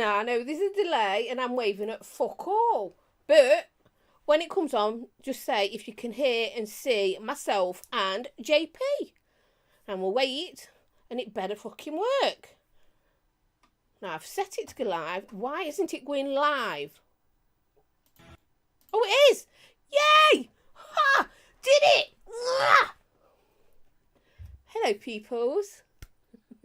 Now, I know there's a delay and I'm waving at fuck all. But when it comes on, just say if you can hear and see myself and JP. And we'll wait, and it better fucking work. Now, I've set it to go live. Why isn't it going live? Oh, it is! Yay! Ha! Did it! Mwah! Hello, peoples.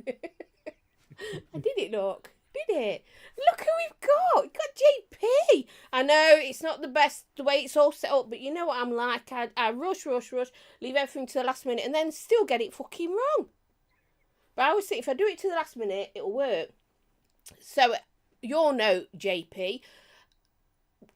I did it, look. Did it? Look who we've got. We've got JP. I know it's not the best the way it's all set up, but you know what I'm like. I rush, leave everything to the last minute, and then still get it fucking wrong. But I always think if I do it to the last minute, it'll work. So, you'll know, JP.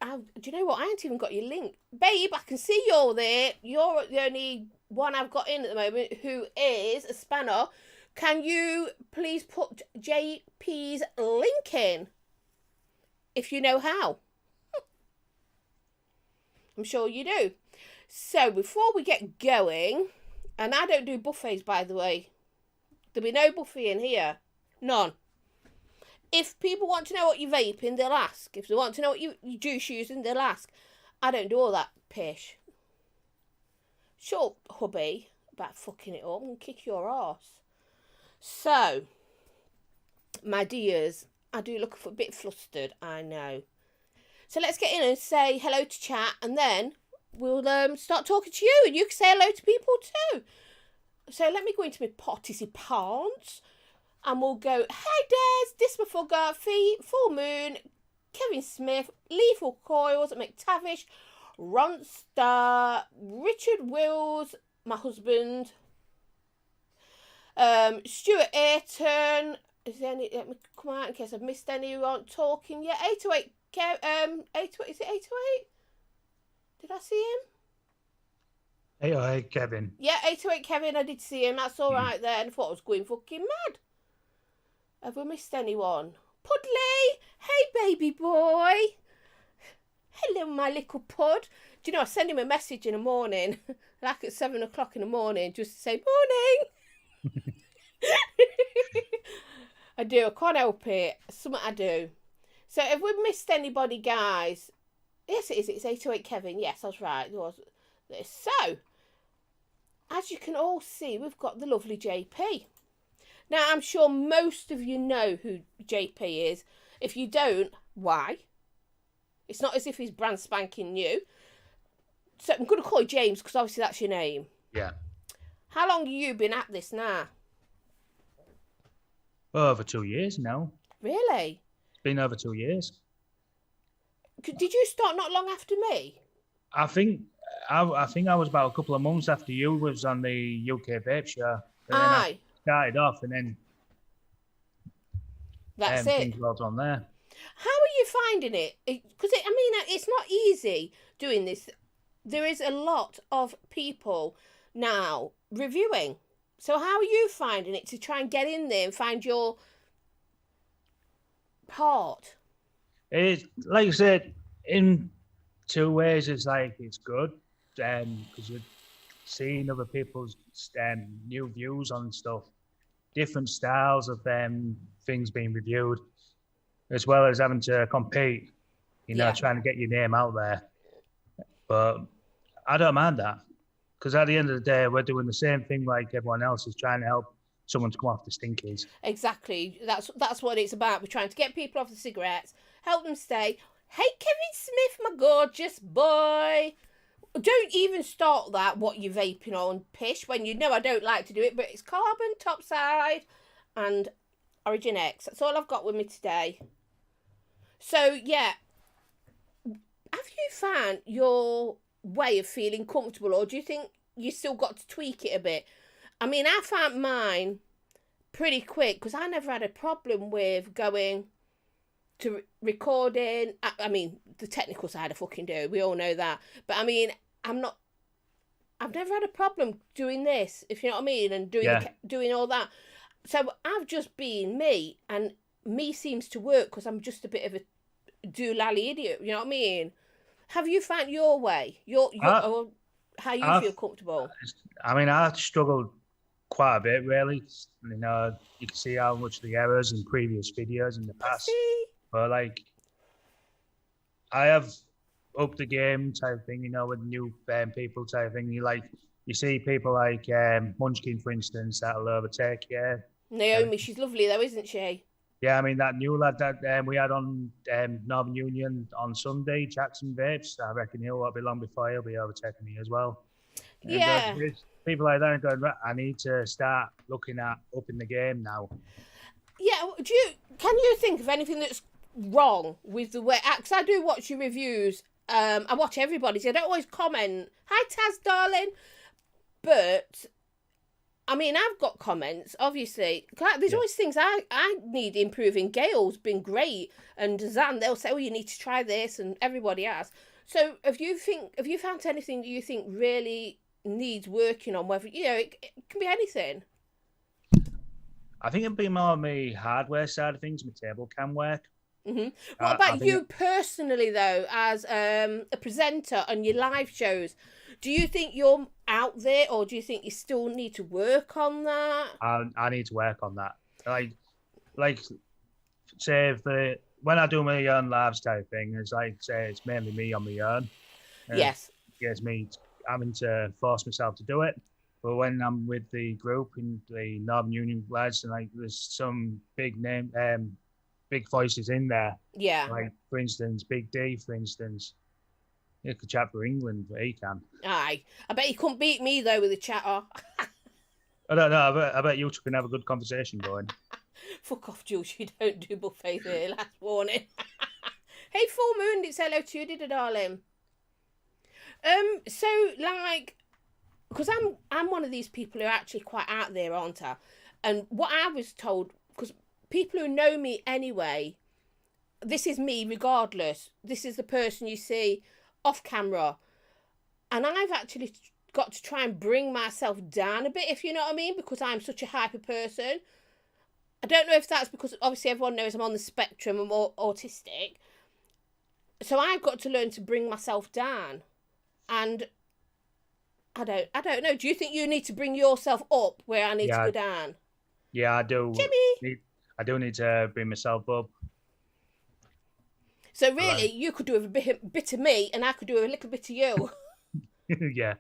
Do you know what? I ain't even got your link. Babe, I can see you're there. You're the only one I've got in at the moment who is a spanner. Can you please put JP's link in? If you know how. I'm sure you do. So, before we get going, and I don't do buffets, by the way. There'll be no buffet in here. None. If people want to know what you're vaping, they'll ask. If they want to know what you juice using, they'll ask. I don't do all that pish. Shut up, hubby, about fucking it up and kick your arse. So, my dears, I do look a bit flustered, I know. So let's get in and say hello to chat, and then we'll start talking to you, and you can say hello to people too. So let me go into my participants, and we'll go, hey Des, Dismafugger, Fee, Full Moon, Kevin Smith, Lethal Coils, McTavish, Ronster, Richard Wills, my husband, Stuart Ayrton. Is there any? Let me come out in case I've missed any who aren't talking yet. 808. 808. Is it 808? Did I see him? 808 Kevin. Yeah, 808 Kevin. I did see him. That's all right there. And I thought I was going fucking mad. Have we missed anyone? Pudley. Hey, baby boy. Hello, my little pud. Do you know I send him a message in the morning, like at 7 o'clock in the morning, just to say morning. I do. I can't help it. Something I do. So if we've missed anybody, guys, yes, it is. It's 808 Kevin. Yes, I was right. It was this. So, as you can all see, we've got the lovely JP. Now, I'm sure most of you know who JP is. If you don't, why? It's not as if he's brand spanking new. So I'm going to call you James because obviously that's your name. Yeah. How long have you been at this now? Over 2 years now. Really? It's been over 2 years. Did you start not long after me? I think I was about a couple of months after you was on the UK Vape Show. And Aye. Then I started off, and then That's it. things rolled on there. How are you finding it? Because it's not easy doing this. There is a lot of people now reviewing. So how are you finding it to try and get in there and find your part? It's like I said, in two ways, it's good, because you're seeing other people's new views on stuff, different styles of things being reviewed, as well as having to compete, trying to get your name out there. But I don't mind that, because at the end of the day, we're doing the same thing like everyone else is, trying to help someone to come off the stinkies. Exactly. That's what it's about. We're trying to get people off the cigarettes, help them stay. Hey, Kevin Smith, my gorgeous boy. Don't even start that, what you're vaping on, pish, when you know I don't like to do it, but it's Carbon, Topside, and Origin X. That's all I've got with me today. So, yeah. Have you found your way of feeling comfortable, or do you think you still got to tweak it a bit? I mean, I found mine pretty quick, because I never had a problem with going to recording. I mean, the technical side I fucking do. We all know that. But I mean, I've never had a problem doing this, if you know what I mean, and doing all that. So I've just been me, and me seems to work because I'm just a bit of a doolally idiot. You know what I mean? Have you found your way? Or how you feel comfortable? I mean, I struggled quite a bit, really. You can see how much the errors in previous videos in the past. But like, I have up the game type thing, with new people type thing. You see people like Munchkin, for instance, that'll overtake you. Naomi, she's lovely though, isn't she? Yeah, I mean that new lad that we had on Northern Union on Sunday, Jackson Vapes. I reckon he'll be long before he'll be overtaking me as well. Yeah. There's people like that going, I need to start looking at upping the game now. Yeah. Can you think of anything that's wrong with the way? Because I do watch your reviews. I watch everybody's. I don't always comment. Hi, Taz, darling. But I mean, I've got comments, obviously. There's always things I need improving. Gail's been great. And Zan, they'll say, oh, you need to try this. And everybody has. So have you found anything that you think really needs working on? Whether, it can be anything. I think it'd be more on the hardware side of things. My table can work. Mm-hmm. What about you personally, though, as a presenter on your live shows? Do you think you're out there, or do you think you still need to work on that? I need to work on that. Like say when I do my own lives type thing, it's like say it's mainly me on my own. Yes. Yes, me having to force myself to do it. But when I'm with the group in the Northern Union lads, and like there's some big voices in there. Yeah. Like for instance, Big D, for instance. He could chat for England, but he can. Aye. I bet he couldn't beat me, though, with a chatter. I don't know. I bet you two can have a good conversation going. Fuck off, Jules. You don't do buffets here. Last warning. Hey, Full Moon, it's hello to you, did it, darling? So, like, because I'm one of these people who are actually quite out there, aren't I? And what I was told, because people who know me anyway, this is me regardless. This is the person you see off camera, and I've actually got to try and bring myself down a bit, if you know what I mean, because I'm such a hyper person. I don't know if that's because obviously everyone knows I'm on the spectrum, I'm more autistic, so I've got to learn to bring myself down. And I don't know, do you think you need to bring yourself up where I need to go down? Yeah, I do. Jimmy, I do need to bring myself up. So really, you could do a bit of me, and I could do a little bit of you. Yeah,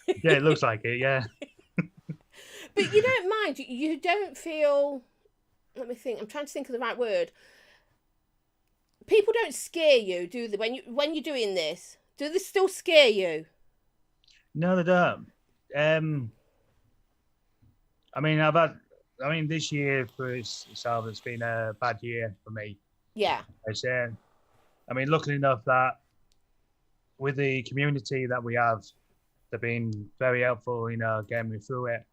it looks like it. Yeah. But you don't mind. You don't feel. Let me think. I'm trying to think of the right word. People don't scare you, do they? When you're doing this, do they still scare you? No, they don't. I mean, this year for itself, it's been a bad year for me. Yeah. I mean, luckily enough that with the community that we have, they've been very helpful, getting me through it.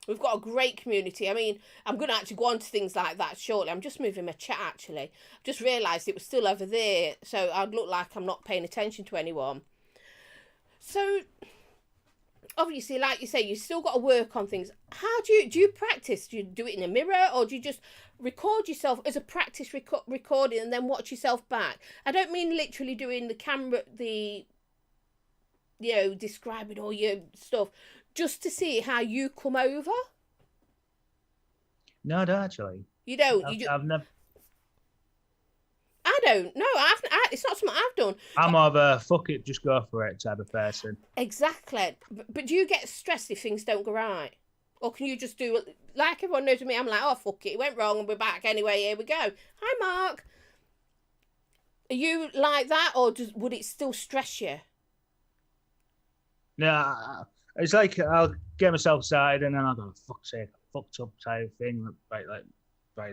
We've got a great community. I mean, I'm going to actually go on to things like that shortly. I'm just moving my chat, actually. I've just realised it was still over there, so I'd look like I'm not paying attention to anyone. So, obviously, like you say, you've still got to work on things. How do you practice? Do you do it in a mirror, or do you just record yourself as a practice recording and then watch yourself back? I don't mean literally doing the camera, describing all your stuff, just to see how you come over. No, I don't actually. You don't? I've never. I don't. No, it's not something I've done. I'm more of a fuck it, just go for it type of person. Exactly. But do you get stressed if things don't go right? Or can you just do, like everyone knows me, I'm like, oh, fuck it went wrong and we're back anyway, here we go. Hi, Mark. Are you like that, or would it still stress you? No, it's like I'll get myself started and then I'll go, fuck's sake, fucked up type thing. Right,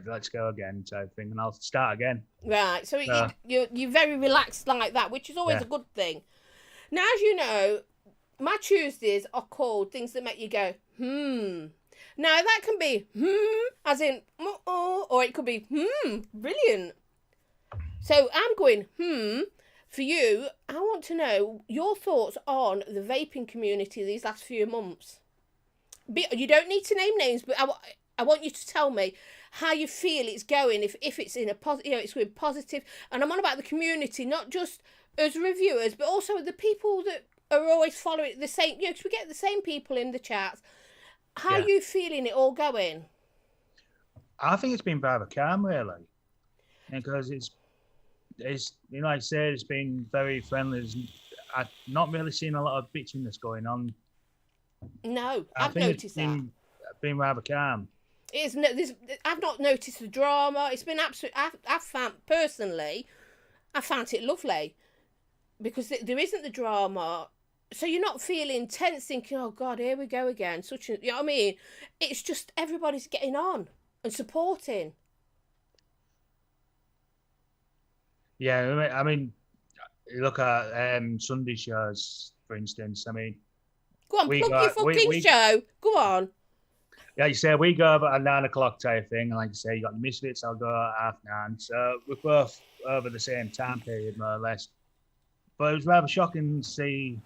let's go again type thing, and I'll start again. Right, so you're very relaxed like that, which is always a good thing. Now, as you know, my Tuesdays are called things that make you go, Now, that can be, as in, or it could be, brilliant. So I'm going, for you, I want to know your thoughts on the vaping community these last few months. You don't need to name names, but I want you to tell me how you feel it's going, if it's in a positive, it's going positive. And I'm on about the community, not just as reviewers, but also the people that are always following the same, because we get the same people in the chats. How are you feeling it all going? I think it's been rather calm, really. because it's like I said, it's been very friendly. I've not really seen a lot of bitching that's going on. No, I I've think it's noticed that. been rather calm. It's no, I've not noticed the drama. It's been absolute. I've found personally, I found it lovely because there isn't the drama, so you're not feeling tense, thinking, "Oh God, here we go again." You know what I mean? It's just everybody's getting on and supporting. Yeah, I mean, you look at Sunday shows, for instance. I mean, Go on, plug your fucking show. Go on. Yeah, you say we go about at 9 o'clock type thing, and like you say, you got the Misfits. I'll go at 9:30. So we're both over the same time period, more or less. But it was rather shocking to see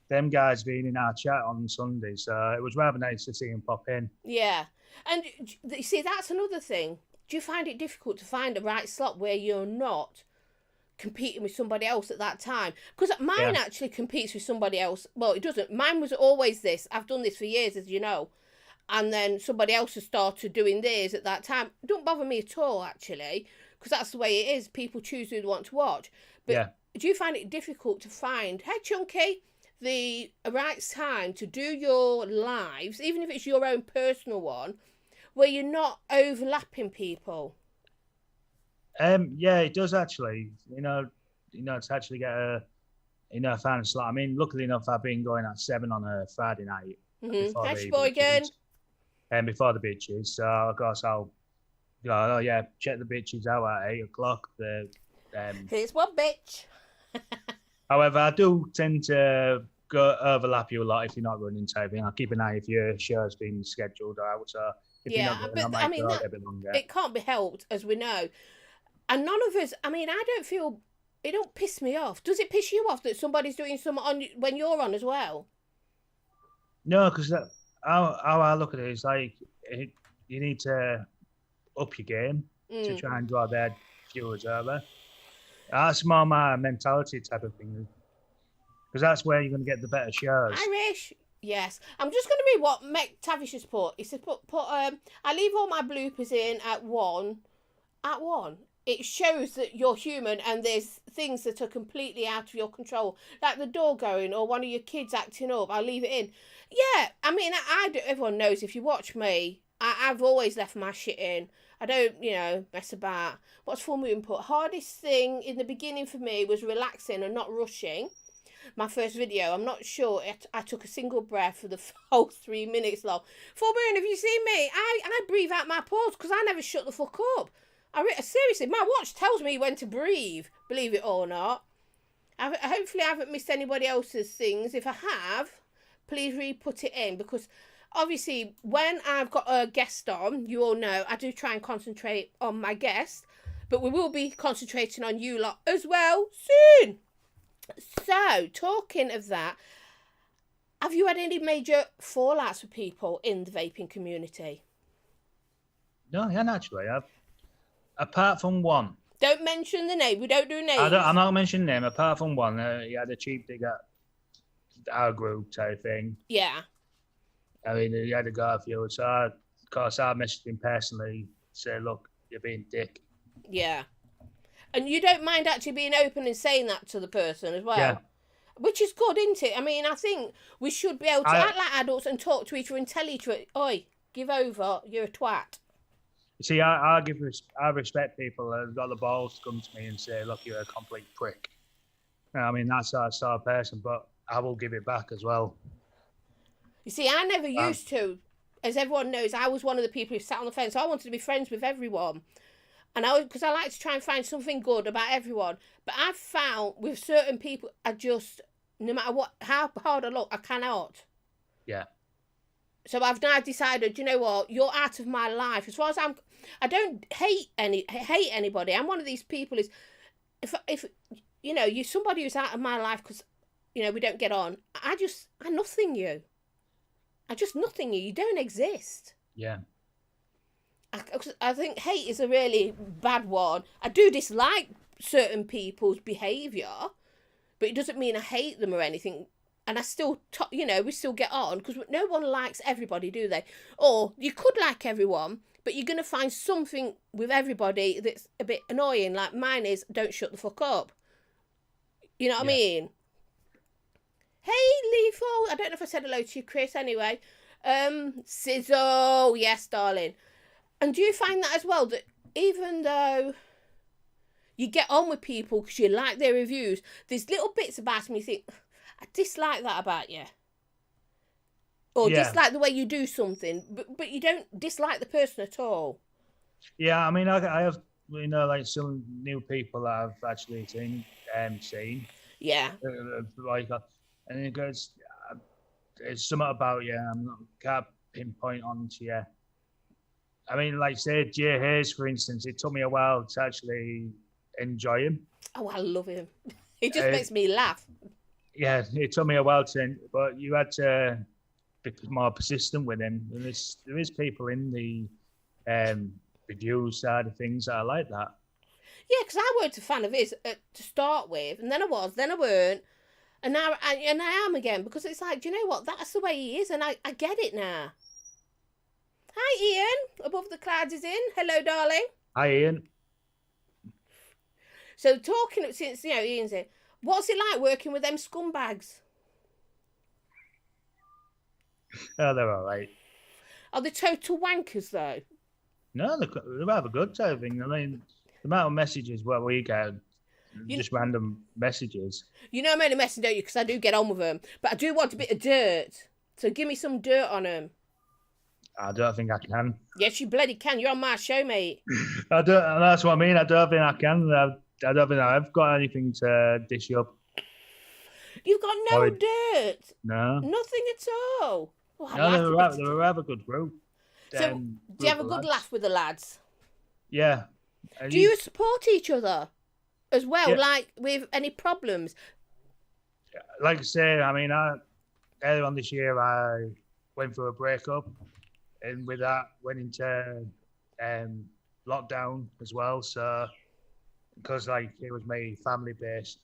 them guys being in our chat on Sunday. So it was rather nice to see them pop in. Yeah, and you see, that's another thing. Do you find it difficult to find the right slot where you're not competing with somebody else at that time? Because mine actually competes with somebody else. Well, it doesn't. Mine was always this. I've done this for years, as you know. And then somebody else has started doing theirs at that time. It don't bother me at all, actually, because that's the way it is. People choose who they want to watch. But do you find it difficult to find, hey, Chunky, the right time to do your lives, even if it's your own personal one, where you're not overlapping people? Yeah, it does actually. To actually get a final slot. I mean, luckily enough, I've been going at 7 on a Friday night. Hi, Sheboygan. And before the bitches, so of course I'll go. Oh yeah, check the bitches out at 8 o'clock. Here's one bitch. However, I do tend to overlap you a lot if you're not running type thing. I'll keep an eye if your show's been scheduled out. So if you're not running, I might go a bit longer. It can't be helped, as we know. And none of us. I mean, I don't feel. It don't piss me off. Does it piss you off that somebody's doing something on when you're on as well? No, because how I look at it is like you need to up your game to try and draw their viewers over. That's more my mentality type of thing, because that's where you're going to get the better shows. Irish, yes. I'm just going to read what Tavish has put. He said, I leave all my bloopers in at 1. At 1. It shows that you're human and there's things that are completely out of your control, like the door going or one of your kids acting up. I'll leave it in. Yeah, I mean, everyone knows if you watch me, I've always left my shit in. I don't, mess about. What's Full Moon put? Hardest thing in the beginning for me was relaxing and not rushing. My first video, I'm not sure I took a single breath for the whole 3 minutes long. Full Moon, have you seen me? I breathe out my pores because I never shut the fuck up. Seriously, my watch tells me when to breathe, believe it or not. Hopefully I haven't missed anybody else's things. If I have, please re-put it in, because obviously when I've got a guest on, you all know, I do try and concentrate on my guest, but we will be concentrating on you lot as well soon. So, talking of that, have you had any major fallouts with people in the vaping community? No, yeah, naturally. Apart from one. Don't mention the name. We don't do names. I'm not mentioning name. Apart from one, he had a cheap dig at our group type thing. Yeah. I mean, he had a go at you. So, of course, I messaged him personally, say, look, you're being dick. Yeah. And you don't mind actually being open and saying that to the person as well? Yeah. Which is good, isn't it? I mean, I think we should be able to act like adults and talk to each other and tell each other, oi, give over, you're a twat. See, I respect people that have got the balls to come to me and say, look, you're a complete prick. I mean, that's that sort of person, but I will give it back as well. You see, I never used to. As everyone knows, I was one of the people who sat on the fence. I wanted to be friends with everyone. And because I like to try and find something good about everyone. But I've found with certain people, I just, no matter how hard I look, I cannot. Yeah. So I've now decided, you know what, you're out of my life. As far as I don't hate anybody. I'm one of these people is, if you're somebody who's out of my life because, we don't get on, I nothing you. I just nothing you. You don't exist. Yeah. I think hate is a really bad one. I do dislike certain people's behaviour, but it doesn't mean I hate them or anything. And I still, we still get on because no one likes everybody, do they? Or you could like everyone, But you're going to find something with everybody that's a bit annoying. Like mine is, don't shut the fuck up. You know what I mean? Hey, Lethal. I don't know if I said hello to you, Chris, anyway. Sizzle. Yes, darling. And do you find that as well, that even though you get on with people because you like their reviews, there's little bits about them you think, I dislike that about you. Or dislike the way you do something, but you don't dislike the person at all. Yeah, I mean, I have, like some new people that I've actually seen. Yeah. And it goes, it's something about you. Can't pinpoint onto you. I mean, like say Jay Hayes, for instance, it took me a while to actually enjoy him. Oh, I love him. He just makes me laugh. Yeah, it took me a while but you had to be more persistent with him. And there is people in the review side of things that are like that. Yeah, because I weren't a fan of his to start with, and then I was, then I weren't, and now I am again, because it's like, do you know what? That's the way he is, and I get it now. Hi, Ian. Above the Clouds is in. Hello, darling. Hi, Ian. So talking, since, Ian's here, what's it like working with them scumbags? Oh, they're all right. Are they total wankers, though? No, they're rather good type of thing. I mean, the amount of messages what we get, just random messages. You know I'm only messing, don't you? Because I do get on with them. But I do want a bit of dirt. So give me some dirt on them. I don't think I can. Yes, you bloody can. You're on my show, mate. That's what I mean. I don't think I can. I don't think I've got anything to dish up. You've got no dirt. No. Nothing at all. Oh, no, they're a rather good group. So, do you have a good laugh with the lads? Yeah. Do you support each other as well, yeah. like with any problems? Like I say, I mean, earlier on this year, I went through a breakup, and with that, went into lockdown as well. So, because it was my family based,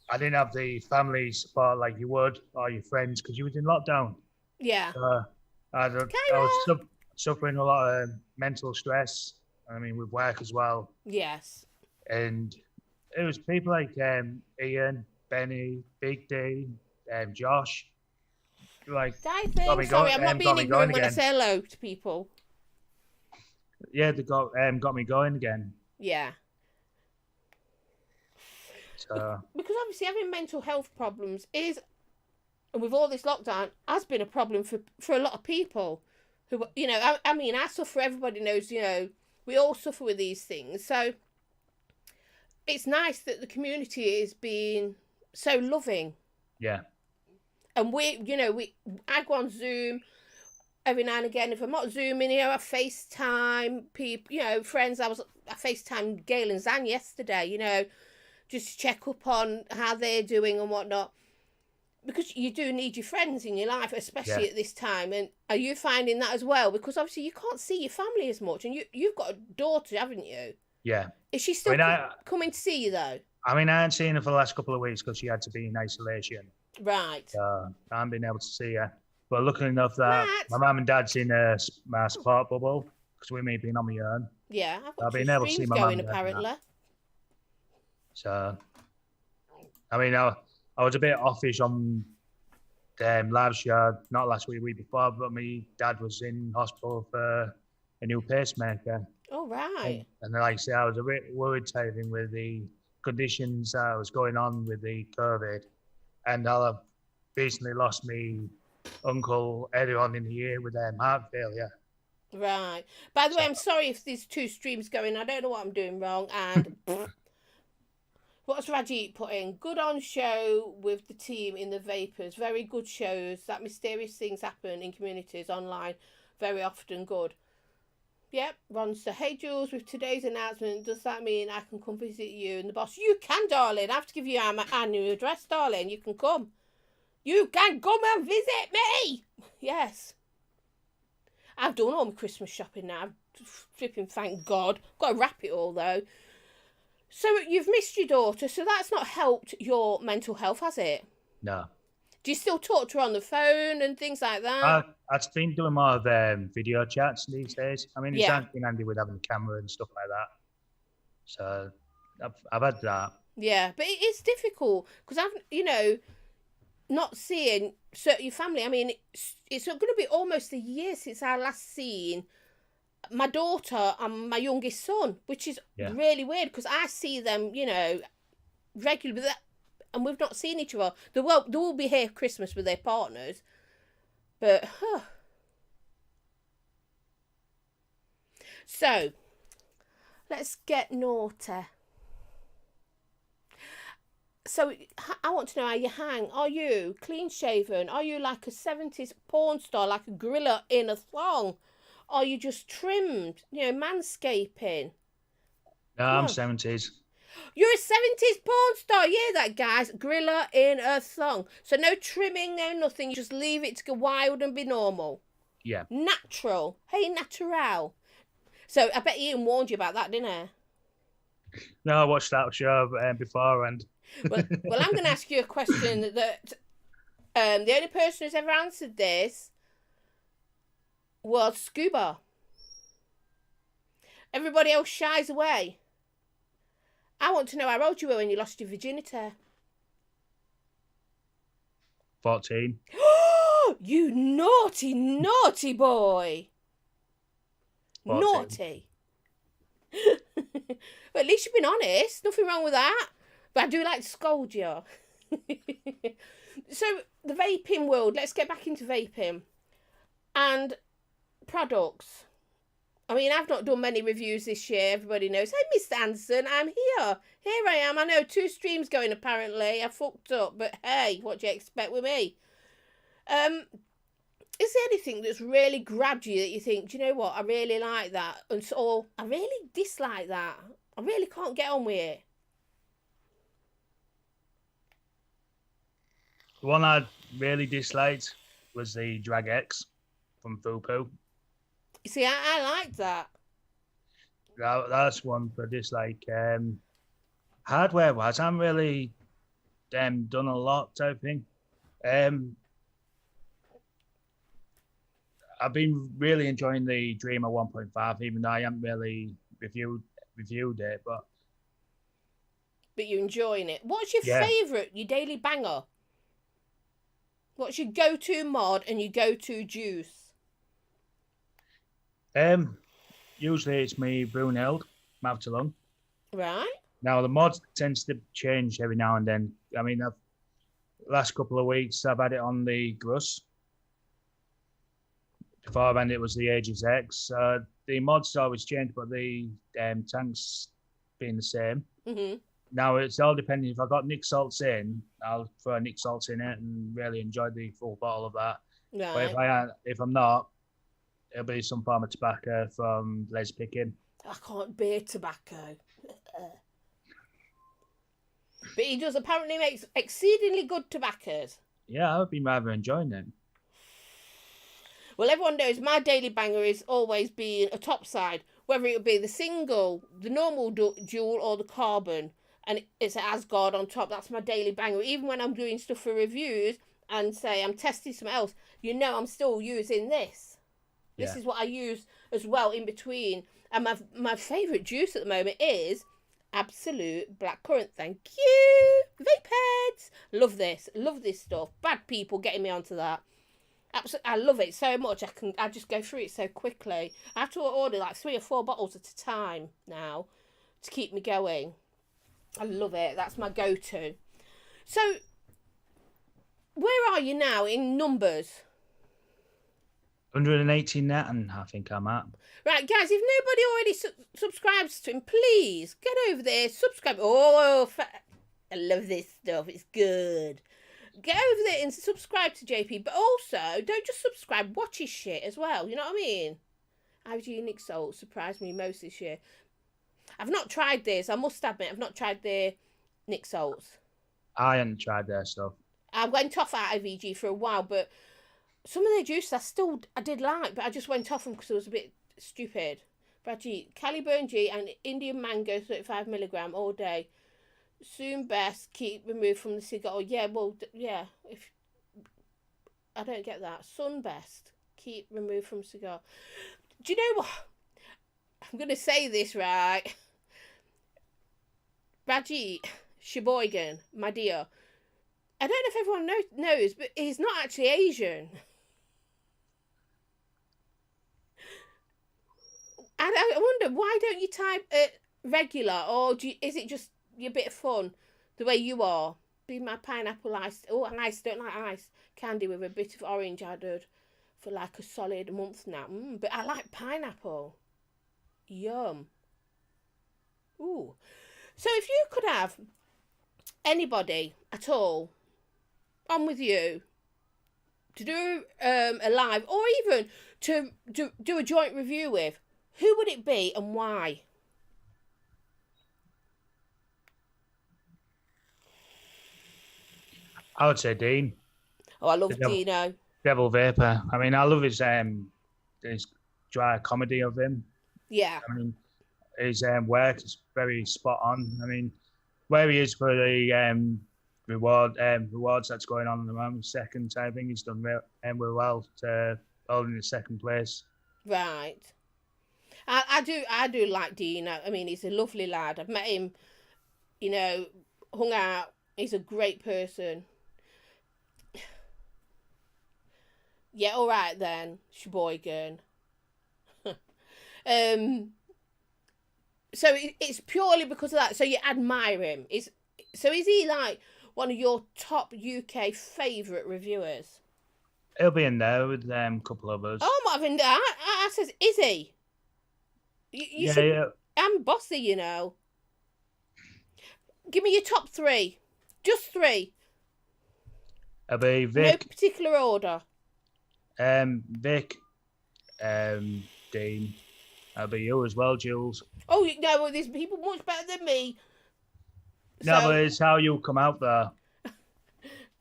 I didn't have the family support like you would, or your friends, because you was in lockdown. Yeah. I was suffering a lot of mental stress. I mean, with work as well. Yes. And it was people like Ian, Benny, Big D, Josh. Sorry, I'm not being ignorant when I say hello to people. Yeah, they got me going again. Yeah. So. Because obviously having mental health problems is, and with all this lockdown, has been a problem for a lot of people. Who, I mean, I suffer. Everybody knows, we all suffer with these things. So it's nice that the community is being so loving. Yeah. And I go on Zoom every now and again. If I'm not Zooming, I FaceTime people, friends. I FaceTime Gail and Zan yesterday, just to check up on how they're doing and whatnot. Because you do need your friends in your life, especially at this time. And are you finding that as well? Because obviously you can't see your family as much. And you've got a daughter, haven't you? Yeah. Is she still coming to see you, though? I mean, I hadn't seen her for the last couple of weeks because she had to be in isolation. Right. I haven't been able to see her. But luckily enough that my mum and dad's in my support bubble, because with me being on my own. Yeah, I've been able to see my mum apparently. So, I mean, I was a bit offish on live show, not last week before, but my dad was in hospital for a new pacemaker. Oh, right. And like I say, I was a bit worried typing with the conditions that was going on with the COVID. And I've recently lost my uncle earlier on in the year with heart failure. Right. By the way, I'm sorry if there's two streams going. I don't know what I'm doing wrong. And what's Rajit putting? Good on show with the team in the Vapors. Very good shows. That mysterious things happen in communities online. Very often good. Yep, Ron said, hey Jules, with today's announcement, does that mean I can come visit you and the boss? You can, darling. I have to give you our new address, darling. You can come. You can come and visit me. Yes. I've done all my Christmas shopping now. Flipping thank God. Got to wrap it all though. So you've missed your daughter, so that's not helped your mental health, has it? No. Do you still talk to her on the phone and things like that? I've been doing more of video chats these days. I mean, it's Yeah. been handy with having a camera and stuff like that. So I've had that. Yeah, but it's difficult because not seeing your family. I mean, it's going to be almost a year since I last seen my daughter and my youngest son, which is really weird because I see them, regularly, and we've not seen each other. They will be here Christmas with their partners, but so let's get naughty. So I want to know how you hang. Are you clean shaven? Are you like a 70s porn star, like a gorilla in a thong? Are you just trimmed, manscaping? No, I'm 70s. You're a 70s porn star. Yeah, that guy's gorilla in a thong. So no trimming, no nothing. You just leave it to go wild and be normal. Yeah. Natural. Hey, natural. So I bet Ian warned you about that, didn't he? No, I watched that show before and... Well, I'm going to ask you a question that the only person who's ever answered this was Scuba. Everybody else shies away. I want to know how old you were when you lost your virginity. 14. You naughty, naughty boy. 14. Naughty. Well, at least you've been honest. Nothing wrong with that. But I do like to scold you. So, the vaping world. Let's get back into vaping. And products. I mean, I've not done many reviews this year. Everybody knows. Hey, Mr. Anderson, I'm here. Here I am. I know 2 streams going apparently. I fucked up. But hey, what do you expect with me? Is there anything that's really grabbed you that you think, do you know what? I really like that. Or I really dislike that. I really can't get on with it. The one I really disliked was the Drag X from Fupu. You see, I like that. That's one for dislike. Hardware-wise, I'm really done a lot type thing. I've been really enjoying the Dreamer 1.5, even though I haven't really reviewed it, but you're enjoying it. What's your favourite, your daily banger? What's your go-to mod and your go-to juice? Usually it's me Brunhilde, mouth to lung. Right. Now the mod tends to change every now and then. I mean, last couple of weeks I've had it on the Gruss. Beforehand it was the Aegis X. The mods always change, but the tanks being the same. Mm-hmm. Now it's all depending. If I got Nick Salts in, I'll throw Nick Salts in it and really enjoy the full bottle of that. Right. But if I'm not, it'll be some form of tobacco from Les Picking. I can't bear tobacco. But he does apparently make exceedingly good tobaccos. Yeah, I've been rather enjoying it. Well, everyone knows my daily banger is always being a topside, whether it be the single, the normal dual, or the carbon. And it's an Asgard on top. That's my daily banger. Even when I'm doing stuff for reviews and say I'm testing something else, I'm still using this. This is what I use as well in between. And my favourite juice at the moment is Absolute Blackcurrant. Thank you. Vape heads. Love this stuff. Bad people getting me onto that. Absolutely, I love it so much. I just go through it so quickly. I have to order like 3 or 4 bottles at a time now to keep me going. I love it. That's my go-to. So, where are you now in numbers? 180 net, and I think I'm at. Right, guys, if nobody already subscribes to him, please get over there, subscribe. Oh, I love this stuff. It's good. Get over there and subscribe to JP, but also don't just subscribe, watch his shit as well. You know what I mean? How's Unique Soul surprised me most this year? I've not tried this. I must admit, I've not tried their Nick Salts. I haven't tried their stuff. I went off IVG for a while, but some of their juice I did like, but I just went off them because it was a bit stupid. Brad G, Caliburn G and Indian Mango 35mg all day. Soon best keep removed from the cigar. Yeah, well, yeah. If I don't get that. Sun best. Keep removed from cigar. Do you know what? I'm going to say this right. Raji Sheboygan, my dear. I don't know if everyone knows, but he's not actually Asian. And I wonder, why don't you type regular, or is it just a bit of fun, the way you are? Be my pineapple ice. Oh, ice, don't like ice. Candy with a bit of orange added for like a solid month now. But I like pineapple. Yum. Ooh. So if you could have anybody at all on with you to do a live, or even to do a joint review with, who would it be and why? I would say Dean. Oh, I love Dino. Devil Vapor. I mean, I love his dry comedy of him. Yeah. I mean, his work is very spot on. I mean, where he is for the rewards that's going on at the moment, second, I think he's done real well to holding the second place. Right. I do like Dino. I mean, he's a lovely lad. I've met him, hung out. He's a great person. Yeah, all right then, Sheboygan. So it's purely because of that. So you admire him. Is he like one of your top UK favourite reviewers? He'll be in there with a couple of us. Oh, I'm not having that. I says, is he? Yeah. I'm bossy, you know. Give me your top three. Just three. It'll be Vic. No particular order. Vic, Dean. That'll be you as well, Jules. Oh, no, there's people much better than me. No, but it's how you come out there.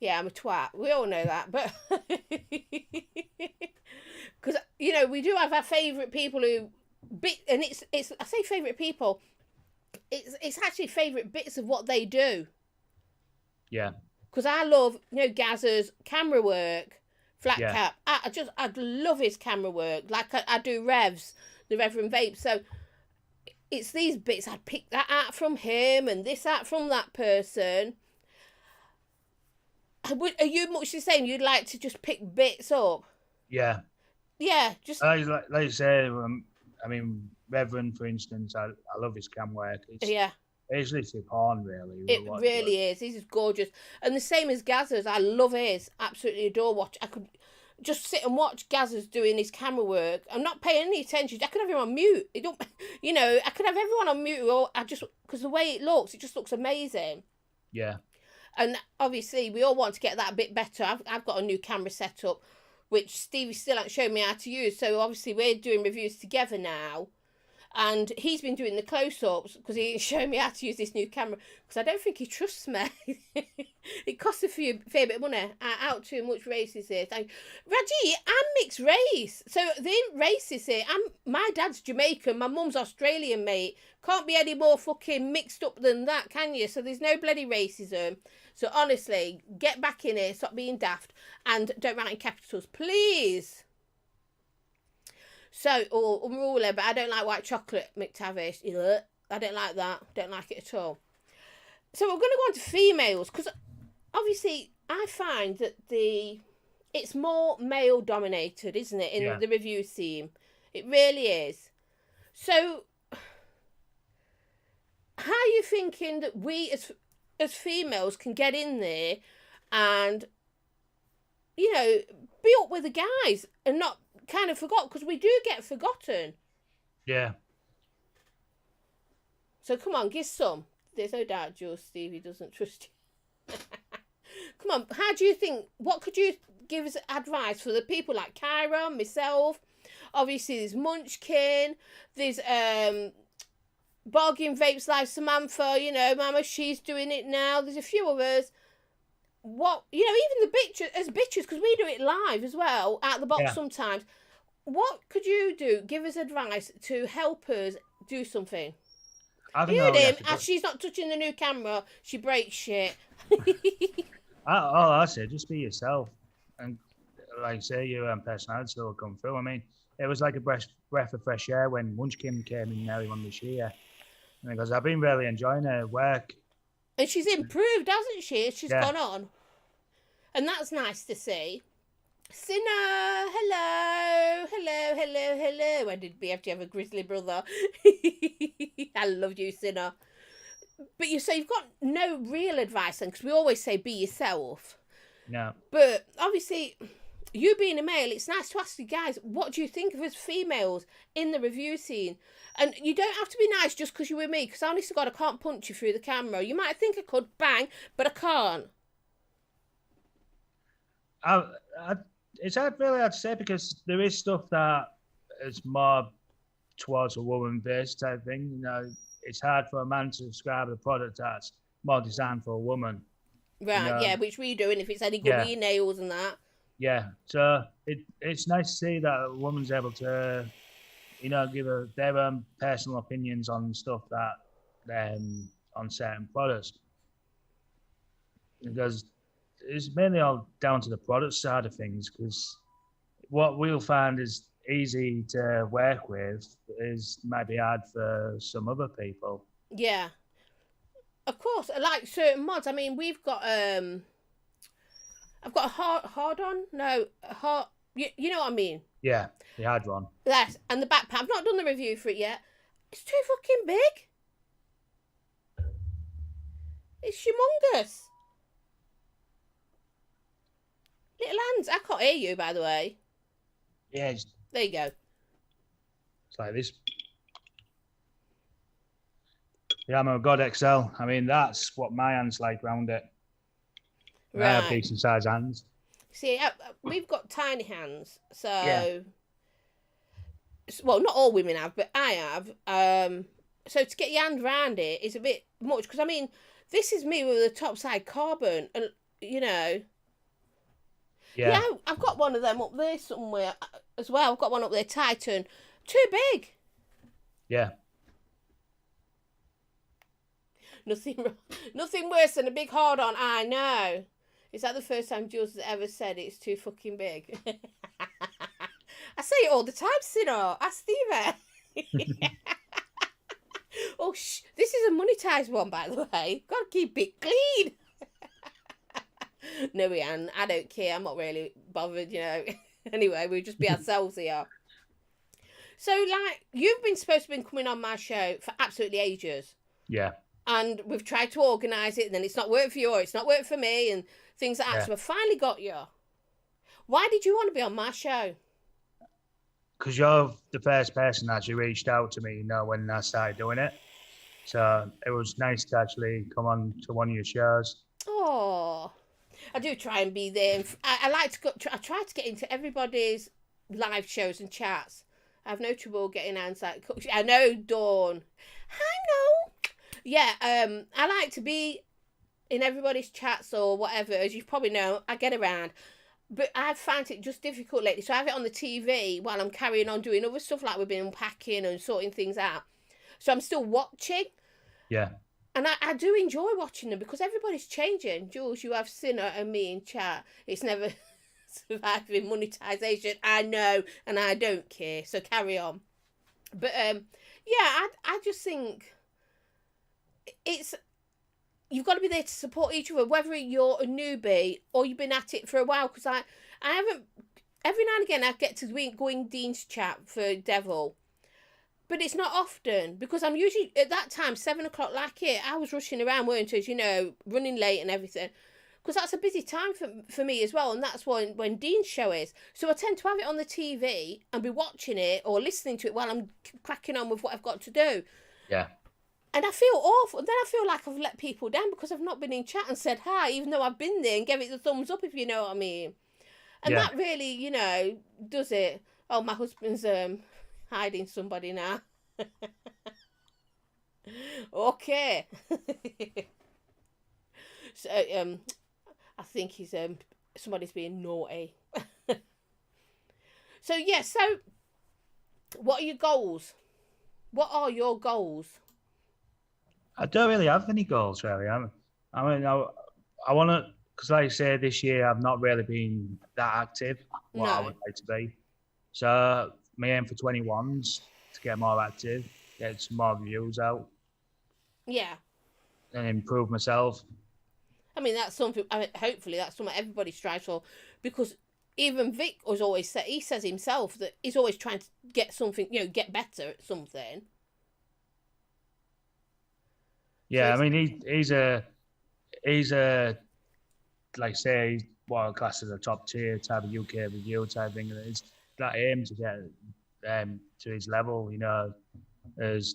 Yeah, I'm a twat. We all know that, but because we do have our favourite people and it's I say favourite people. It's actually favourite bits of what they do. Yeah. Because I love Gazza's camera work. Flat Cap. I love his camera work. Like I do Revs, the Reverend Vape. So it's these bits. I'd pick that out from him and this out from that person. Are you much the same? You'd like to just pick bits up? Yeah. Yeah, just like you say. I mean, Reverend, for instance, I love his cam work. It's literally porn, really. It really is. He's gorgeous. And the same as Gazza's. I love his. Absolutely adore watch. I could just sit and watch Gazza's doing his camera work. I'm not paying any attention. I could have him on mute. I could have everyone on mute. Or because the way it just looks amazing. Yeah. And obviously, we all want to get that a bit better. I've got a new camera set up, which Stevie still hasn't shown me how to use. So obviously, we're doing reviews together now. And he's been doing the close-ups because he didn't show me how to use this new camera because I don't think he trusts me. It costs a fair bit of money. Out too much racist here. Raji, I'm mixed race. So the racist here. My dad's Jamaican. My mum's Australian, mate. Can't be any more fucking mixed up than that, can you? So there's no bloody racism. So honestly, get back in here. Stop being daft. And don't write in capitals, please. So, unruly, but I don't like white chocolate, McTavish. I don't like that. Don't like it at all. So we're going to go on to females, because obviously I find that it's more male dominated, isn't it, in the review scene? It really is. So, how are you thinking that we as females can get in there and, be up with the guys and not kind of forgot, because we do get forgotten. Yeah. So come on, give some. There's no doubt Stevie doesn't trust you. Come on, how do you think, what could you give us advice for the people like Kyra, myself? Obviously there's Munchkin, there's Bargain Vapes Live Samantha, Mama, she's doing it now. There's a few of us. What, even the bitches, because we do it live as well, out the box sometimes. What could you do? Give us advice to help us do something. I don't know. Him, as she's not touching the new camera, she breaks shit. I say, just be yourself. And like I say, your personality will come through. I mean, it was like a breath of fresh air when Munchkin came in early on this year. Because I've been really enjoying her work. And she's improved, hasn't she? She's Yeah. gone on. And that's nice to see. Sinner, hello, hello, hello, hello. When did BFG have a grizzly brother? I love you, Sinner. But you've got no real advice then, because we always say be yourself. No. But obviously, you being a male, it's nice to ask you guys, what do you think of us females in the review scene? And you don't have to be nice just because you're with me, because honest to God, I can't punch you through the camera. You might think I could, bang, but I can't. It's really hard to say, because there is stuff that is more towards a woman-based type thing. You know, it's hard for a man to describe a product that's more designed for a woman. Right, you know? Yeah, which we do, and if it's any good with your nails and that. Yeah, so it's nice to see that a woman's able to, you know, give their own personal opinions on stuff that, on certain products. Because it's mainly all down to the product side of things, because what we'll find is easy to work with might be hard for some other people. Yeah. Of course, like certain mods. I mean, we've got I've got a hard on. No, a hard. You know what I mean? Yeah, the hard one. Yes, and the backpack. I've not done the review for it yet. It's too fucking big. It's humongous. Little hands. I can't hear you, by the way. Yeah. There you go. It's like this. Yeah, I'm a God XL. I mean, that's what my hand's like round it. Right. I have decent sized hands. See, we've got tiny hands, so... Yeah. Well, not all women have, but I have. So to get your hand around it is a bit much, because, I mean, this is me with a topside carbon, and, you know... Yeah, I've got one of them up there somewhere as well. I've got one up there, Titan. Too big. Yeah. Nothing worse than a big hard on. I know. Is that the first time Jules has ever said it's too fucking big? I say it all the time, Sino. Ask Steve. Oh, this is a monetized one, by the way. Gotta keep it clean. No, Ian, I don't care. I'm not really bothered, you know. Anyway, we'll just be ourselves here. So, like, you've been supposed to be coming on my show for absolutely ages. Yeah. And we've tried to organise it, and then it's not worked for you, or it's not worked for me, and things like that. Yeah. So I've finally got you. Why did you want to be on my show? Because you're the first person that actually reached out to me, you know, when I started doing it. So it was nice to actually come on to one of your shows. Oh, I do try and be there. I like to go. I try to get into everybody's live shows and chats. I have no trouble getting answers. I know, Dawn. I know. Yeah, I like to be in everybody's chats or whatever. As you probably know, I get around. But I find it just difficult lately. So I have it on the TV while I'm carrying on doing other stuff, like we've been unpacking and sorting things out. So I'm still watching. Yeah. And I do enjoy watching them because everybody's changing. Jules, you have Sinner and me in chat. It's never surviving monetization. I know, and I don't care. So carry on. But, yeah, I just think you've got to be there to support each other, whether you're a newbie or you've been at it for a while. Because I haven't, every now and again I get to go in Dean's chat for Devil. But it's not often, because I'm usually, at that time, 7 o'clock like it, I was rushing around, weren't I, you know, running late and everything. Because that's a busy time for me as well, and that's when Dean's show is. So I tend to have it on the TV and be watching it or listening to it while I'm cracking on with what I've got to do. Yeah. And I feel awful. Then I feel like I've let people down because I've not been in chat and said hi, even though I've been there and gave it the thumbs up, if you know what I mean. And that really, you know, does it. Oh, my husband's hiding somebody now. Okay. So I think he's somebody's being naughty. So yeah, so what are your goals? What are your goals? I don't really have any goals, really. I mean, I want to, because like I say, this year I've not really been that active, what I No. would like to be. So my aim for 21's to get more active, get some more views out, Yeah. and improve myself. I mean, that's something. I mean, hopefully, that's something everybody strives for, because even Vic was always said. He says himself that he's always trying to get something. Get better at something. Yeah, I mean he's a like say he's what class as a top tier type of UK review type thing. And it's that aim to get to his level, as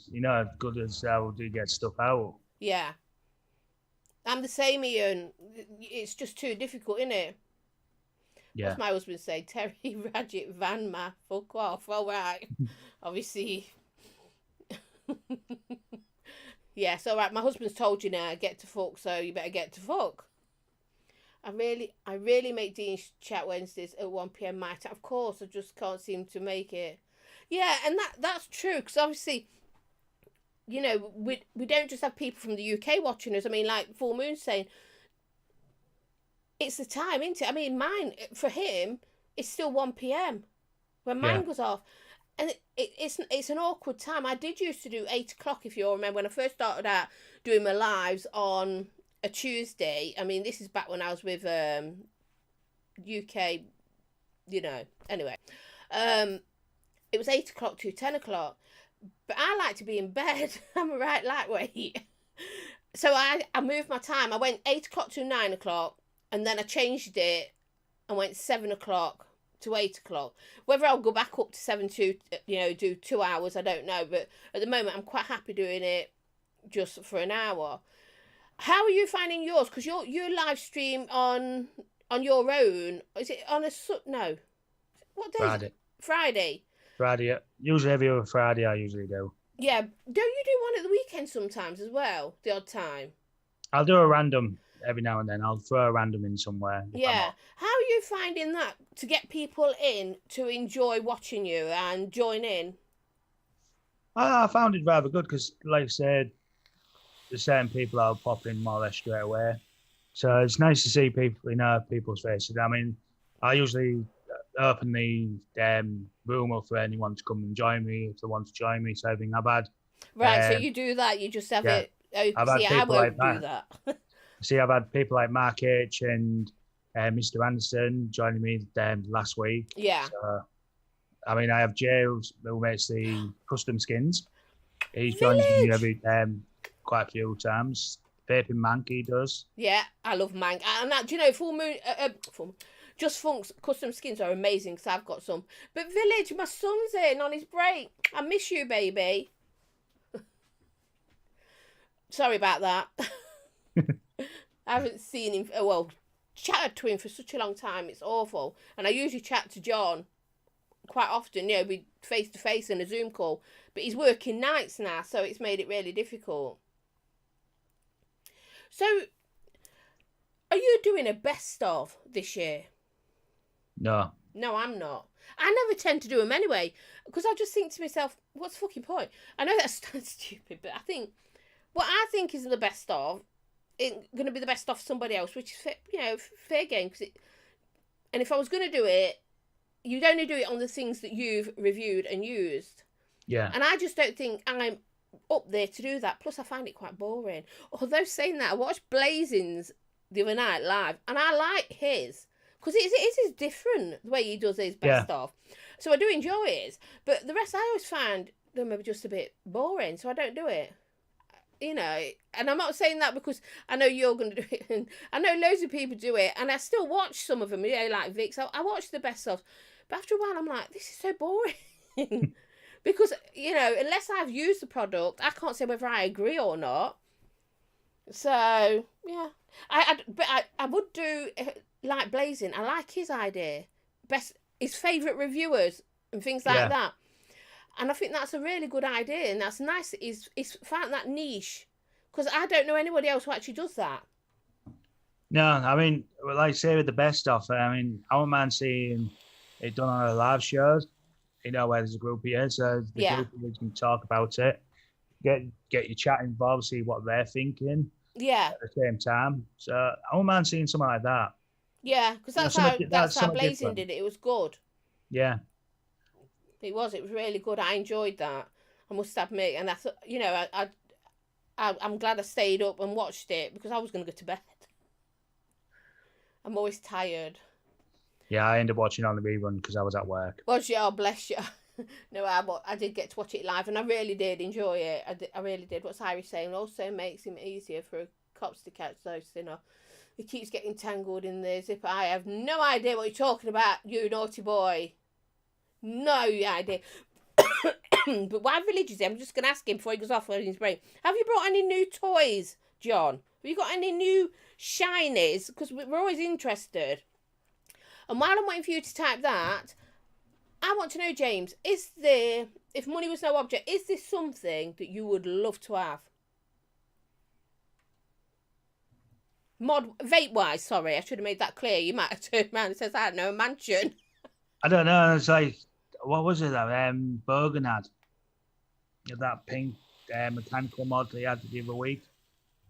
good as how do you get stuff out. Yeah, I'm the same, Ian. It's just too difficult, isn't it? Yeah. What's my husband say? Terry Radget Van Ma, fuck off. All right. Obviously. Yes, all right. My husband's told you now, get to fuck, so you better get to fuck. I really make Dean's chat Wednesdays at 1 p.m. my time. Of course, I just can't seem to make it. Yeah, and that's true, because obviously, we don't just have people from the UK watching us. I mean, like Full Moon's saying, it's the time, isn't it? I mean, mine, for him, it's still 1 p.m. when mine goes off. And it's an awkward time. I did used to do 8 o'clock, if you all remember, when I first started out doing my lives on a Tuesday. I mean, this is back when I was with UK, anyway. It was 8 o'clock to 10 o'clock. But I like to be in bed. I'm a right lightweight. So I moved my time. I went 8 o'clock to 9 o'clock, and then I changed it and went 7 o'clock to 8 o'clock. Whether I'll go back up to 7 to do 2 hours, I don't know, but at the moment I'm quite happy doing it just for an hour. How are you finding yours? Because you live stream on your own. Is it on no, what day? Friday. Yeah. Usually every other Friday I usually do. Yeah, don't you do one at the weekend sometimes as well, the odd time? I'll do a random every now and then. I'll throw a random in somewhere. Yeah. How are you finding that to get people in to enjoy watching you and join in? I found it rather good because, like I said, there's certain people I'll pop in more or less straight away. So it's nice to see people, people's faces. I mean, I usually open the room up for anyone to come and join me if they want to join me. So everything I've had. Right, so you do that. You just have it. I've had I won't like do that. See, I've had people like Mark H and Mr. Anderson joining me last week. Yeah. So, I mean, I have Jay who makes the custom skins. He's joined me every quite a few times. Vaping Mank he does. Yeah, I love Mank. And that, do you know, Full Moon, Just Funk's custom skins are amazing because I've got some. But Village, my son's in on his break. I miss you, baby. Sorry about that. I haven't seen him, chatted to him for such a long time. It's awful. And I usually chat to John quite often, we face to face in a Zoom call. But he's working nights now, so it's made it really difficult. So, are you doing a best of this year? No. No, I'm not. I never tend to do them anyway, because I just think to myself, what's the fucking point? I know that's stupid, but I think, what I think is the best of, it's going to be the best of somebody else, which is, fair game. And if I was going to do it, you'd only do it on the things that you've reviewed and used. Yeah. And I just don't think I'm up there to do that. Plus, I find it quite boring. Although saying that, I watched Blazing's the other night live, and I like his, because it is different the way he does his best of. So I do enjoy his, but the rest I always find them are just a bit boring, so I don't do it. And I'm not saying that because I know you're going to do it, and I know loads of people do it, and I still watch some of them, like Vic. So I watch the best of, but after a while I'm like, this is so boring. Because, unless I've used the product, I can't say whether I agree or not. So, yeah. I would do, like Blazing, I like his idea. His favourite reviewers and things like that. And I think that's a really good idea, and that's nice that he's found that niche. Because I don't know anybody else who actually does that. No, I mean, like I say with the best of, I mean, I wouldn't mind seeing it done on a live shows. Where there's a group here, so the group can talk about it, get you chatting involved, see what they're thinking. Yeah. at the same time. So I wouldn't mind seeing something like that. Yeah, because You know, that's that's how something Blazing different. did it. It was good. Yeah. It was. It was really good. I enjoyed that. I must admit, and I thought, I'm glad I stayed up and watched it because I was going to go to bed. I'm always tired. Yeah, I ended up watching on the rerun because I was at work. Was you? Oh, bless you. No, I did get to watch it live, and I really did enjoy it. I really did. What's Irish saying? Also makes him easier for cops to catch those sinner. He keeps getting tangled in the zipper. I have no idea what you're talking about, you naughty boy. No idea. But why religious? I'm just going to ask him before he goes off on his brain. Have you brought any new toys, John? Have you got any new shinies? Because we're always interested. And while I'm waiting for you to type that, I want to know, James, if money was no object, is this something that you would love to have? Vape-wise, sorry, I should have made that clear. You might have turned around and says, I don't know, a mansion. I don't know. It's like, what was it that Bergen had? That pink mechanical mod they had the other week.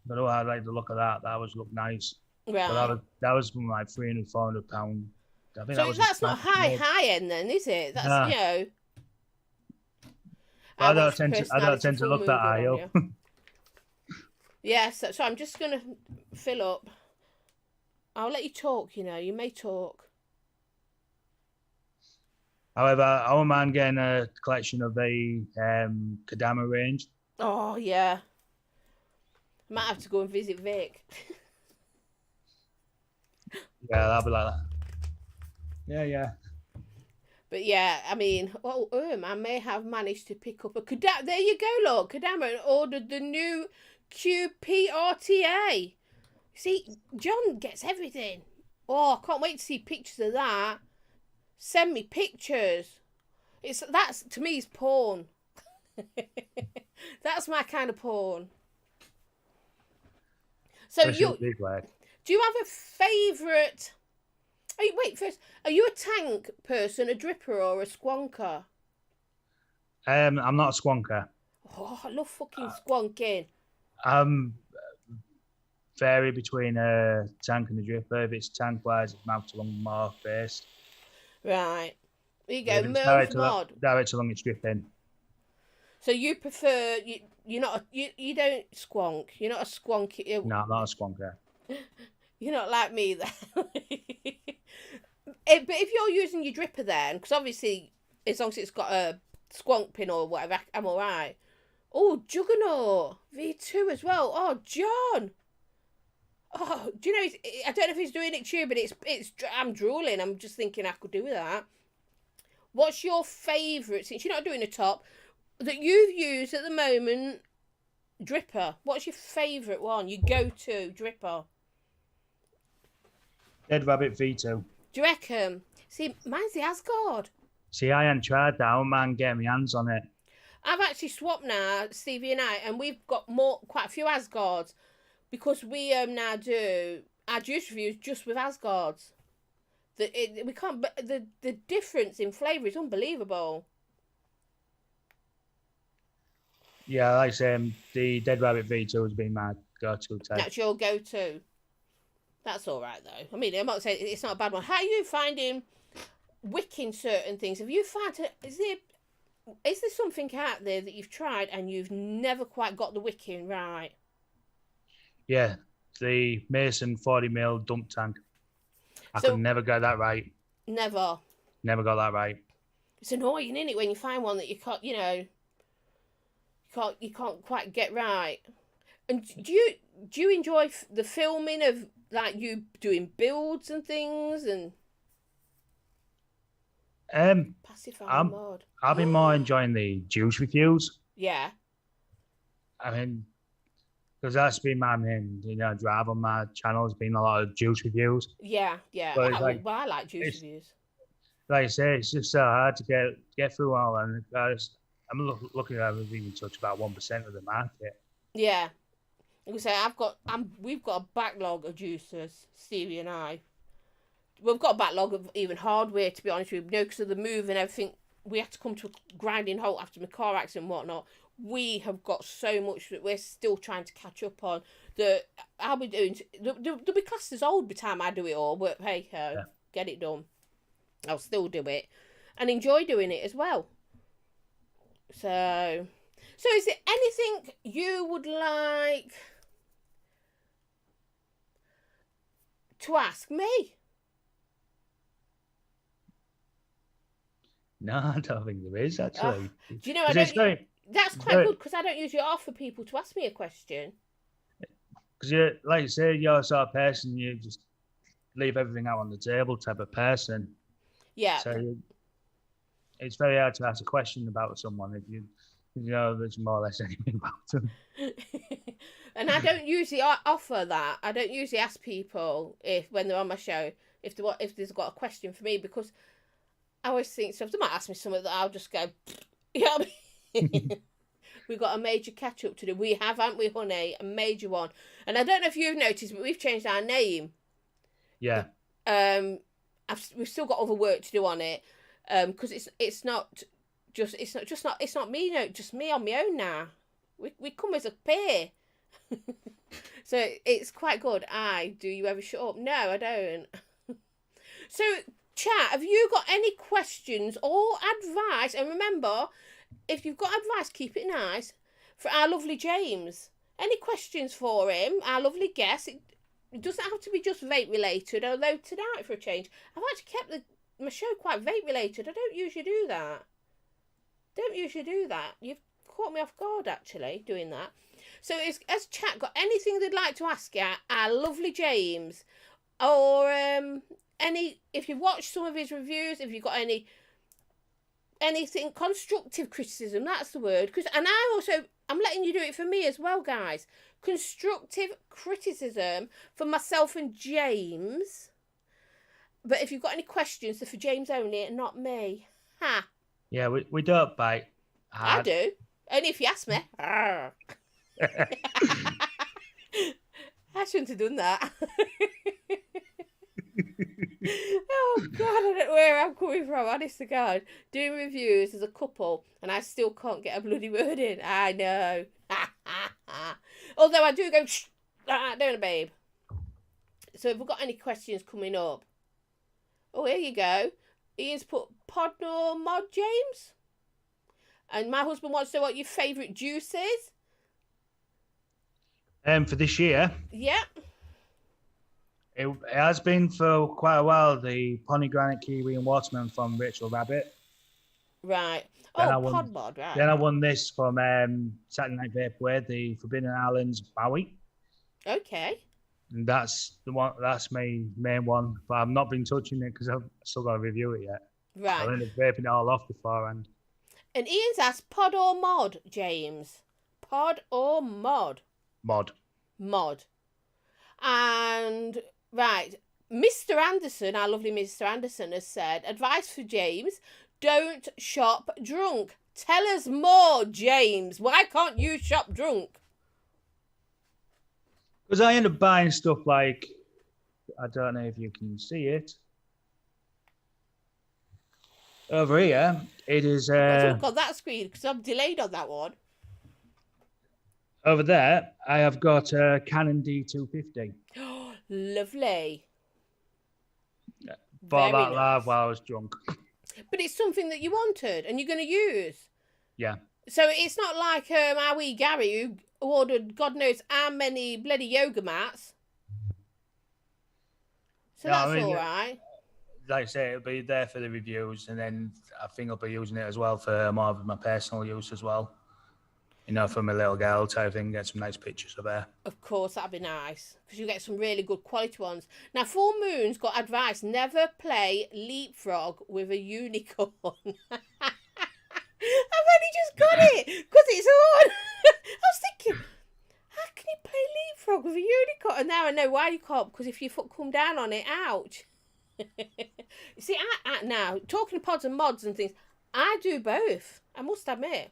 I don't know. I like the look of that. That was look nice. Right. But that was from like £300, £400. I think So that's not high end then, is it? That's no. I don't tend to look that high up. Yes, so I'm just gonna fill up. I'll let you talk. You may talk. However, I wouldn't mind getting a collection of the Kadama range. Oh yeah. I might have to go and visit Vic. Yeah, that'll be like that. Yeah. But yeah, I mean, I may have managed to pick up a Kadama. There you go, look. Kadama ordered the new QPRTA. See, John gets everything. Oh, I can't wait to see pictures of that. Send me pictures. That's to me is porn. That's my kind of porn. So do you have a favourite? Wait, first, are you a tank person, a dripper, or a squonker? I'm not a squonker. Oh, I love fucking squonking. Vary between a tank and a dripper. If it's tank wise, it's mouth to lung more based. Right. There you go. Direct to lung, it's dripping. So you prefer you don't squonk. You're not a squonky. No, I'm not a squonker. You're not like me then. But if you're using your dripper then, because obviously as long as it's got a squonk pin or whatever, I'm all right. Oh, Juggernaut V2 as well. Oh, John. Oh, do you know? I don't know if he's doing it to you, but it's. I'm drooling. I'm just thinking I could do that. What's your favourite, since you're not doing a top, that you've used at the moment? Dripper. What's your favourite one? Your go-to dripper? Dead Rabbit V2. Do you reckon? See, mine's the Asgard. See, I hadn't tried that. I wouldn't mind getting my hands on it. I've actually swapped now, Stevie and I, and we've got quite a few Asgards. Because we now do our juice reviews just with Asgards. We can't. But the difference in flavour is unbelievable. Yeah, like I say, the Dead Rabbit V2 has been my go-to type. That's your go-to. That's all right though. I mean, I'm not saying it's not a bad one. How are you finding wicking certain things? Have you found is there something out there that you've tried and you've never quite got the wicking right? Yeah, the Mason 40mm dump tank. I could never get that right. Never. Never got that right. It's annoying, isn't it, when you find one that you can't, you can't quite get right. And do you enjoy the filming of like you doing builds and things and? Pacifying mod. I've been more enjoying the juice reviews. Yeah. I mean, because that's been my main, drive on my channel has been a lot of juice reviews. Yeah. I like juice reviews. Like I say, it's just so hard to get through all, and I'm looking at we've even touched about 1% of the market. Yeah, like I say, we've got a backlog of juicers, Stevie and I. We've got a backlog of even hardware, to be honest with you, because of the move and everything we had to come to a grinding halt after my car accident and whatnot. We have got so much that we're still trying to catch up on. That I'll be doing. They'll be classed as old by the time I do it all, but hey ho, get it done. I'll still do it and enjoy doing it as well. So is there anything you would like to ask me? No, I don't think there is, actually. Do you know, that's quite good, because I don't usually offer people to ask me a question. Because, like you say, you're the sort of person, you just leave everything out on the table type of person. Yeah. So it's very hard to ask a question about someone if you know there's more or less anything about them. And I don't usually offer that. I don't usually ask people when they're on my show if they've got a question for me, because I always think so. If they might ask me something, that I'll just go, you know what I mean? We've got a major catch up to do. We have, haven't we, honey? A major one. And I don't know if you've noticed, but we've changed our name. Yeah. We've still got other work to do on it. Because it's not me, no, just me on my own now. We come as a pair. So it's quite good. Do you ever shut up? No, I don't. So, chat, have you got any questions or advice? And remember, if you've got advice, keep it nice, for our lovely James. Any questions for him, our lovely guest? It doesn't have to be just vape related, although tonight, for a change, I've actually kept my show quite vape related. I don't usually do that. You've caught me off guard, actually, doing that. So has chat got anything they'd like to ask you, our lovely James? Or if you've watched some of his reviews, if you've got anything, constructive criticism, that's the word. And I'm letting you do it for me as well, guys. Constructive criticism for myself and James. But if you've got any questions, they're for James only and not me. Ha! Yeah, we don't bite hard. I do. Only if you ask me. I shouldn't have done that. Oh God, I don't know where I'm coming from, honest to God. Doing reviews as a couple and I still can't get a bloody word in. I know. Although I do go, shh, don't I, babe? So if we've got any questions coming up. Oh, here you go. Ian's put pod or mod, James. And my husband wants to know what your favourite juice is. For this year? Yeah. It has been for quite a while, the pomegranate, kiwi and watermelon from Rachel Rabbit. Right. Pod mod, right. Then I won this from Saturday Night Vaporware, the Forbidden Islands Bowie. Okay. And that's the one. That's my main one, but I've not been touching it because I've still got to review it yet. Right. I ended up vaping it all off beforehand. And Ian's asked, pod or mod, James? Pod or mod? Mod. And right, Mr. Anderson, our lovely Mr. Anderson, has said, advice for James: don't shop drunk. Tell us more, James. Why can't you shop drunk? Because I end up buying stuff like, I don't know if you can see it. Over here, it is... I look on that screen because I'm delayed on that one. Over there, I have got a Canon D250. Lovely. Bought that live while I was drunk. But it's something that you wanted and you're going to use. Yeah. So it's not like our wee Gary who ordered God knows how many bloody yoga mats. So that's all right. Like I say, it'll be there for the reviews, and then I think I'll be using it as well for more of my personal use as well. You know, for my little girl type thing, get some nice pictures of her. Of course, that'd be nice, because you get some really good quality ones. Now, Full Moon's got advice: never play leapfrog with a unicorn. I've only just got it because it's on. I was thinking, how can you play leapfrog with a unicorn? And now I know why you can't, because if your foot come down on it, ouch. You see, I now talking pods and mods and things, I do both. I must admit.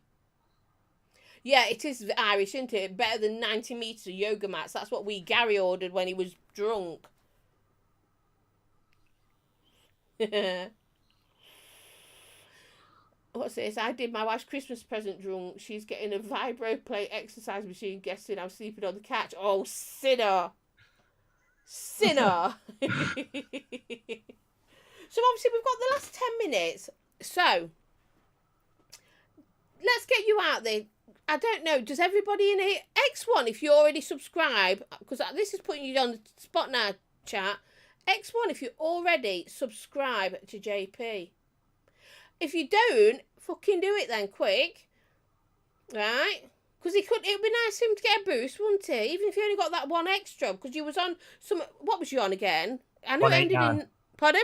Yeah, it is Irish, isn't it? Better than 90 metres of yoga mats. That's what Gary ordered when he was drunk. What's this? I did my wife's Christmas present drunk. She's getting a vibro plate exercise machine. Guessing I'm sleeping on the couch. Oh, sinner. Sinner. So obviously we've got the last 10 minutes. So let's get you out there. I don't know. Does everybody in here? X1, if you already subscribe, because this is putting you on the spot now, chat. X1, if you already subscribe to JP. If you don't, fucking do it then, quick. Right? Because it would be nice for him to get a boost, wouldn't it? Even if you only got that one extra, because you was on some. What was you on again? I know it ended in. Pardon?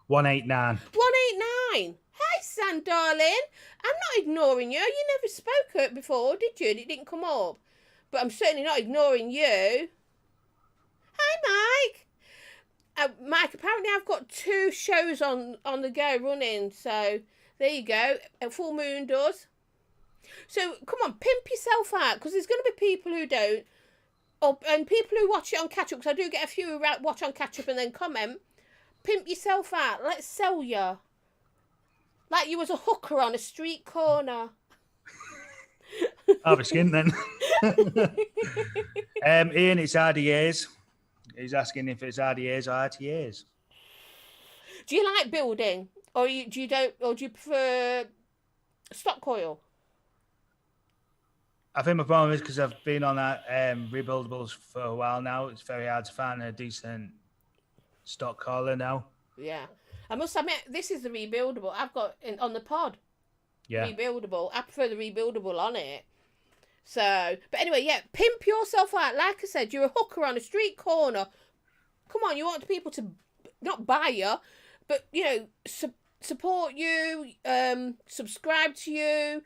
189. 189. Hi, San darling. I'm not ignoring you. You never spoke it before, did you? It didn't come up. But I'm certainly not ignoring you. Hi, Mike. Mike, apparently I've got 2 shows on the go running. So there you go. A full moon does. So come on, pimp yourself out, because there's going to be people who don't, and people who watch it on catch up. Because I do get a few who watch on catch up and then comment. Pimp yourself out. Let's sell you. Like you was a hooker on a street corner. I'll be skinned then. Ian, it's RDAs. He's asking if it's RDAs or RTAs. Do you like building, or do you prefer stock coil? I think my problem is because I've been on that rebuildables for a while now. It's very hard to find a decent stock collar now. Yeah, I must admit this is the rebuildable I've got on the pod. Yeah, rebuildable. I prefer the rebuildable on it. So, but anyway, yeah, pimp yourself out. Like I said, you're a hooker on a street corner. Come on, you want people to not buy you, but support you, subscribe to you,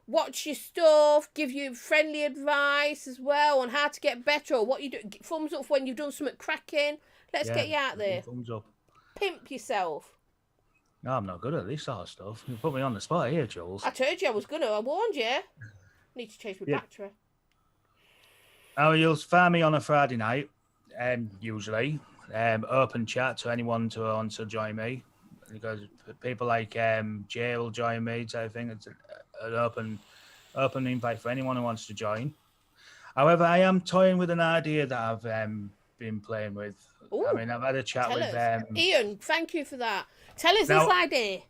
watch your stuff, give you friendly advice as well on how to get better or what you do. Thumbs up when you've done something cracking. Let's get you out there. Thumbs up. Pimp yourself. No, I'm not good at this sort of stuff. You put me on the spot here, Jules. I told you I was gonna. I warned you. Need to change my battery. Oh, you'll find me on a Friday night, usually. Open chat to anyone to want to join me. Because people like Jay will join me, so I think it's an open invite for anyone who wants to join. However, I am toying with an idea that I've been playing with. Ooh, I mean, I've had a chat with Ian, thank you for that. Tell us this idea.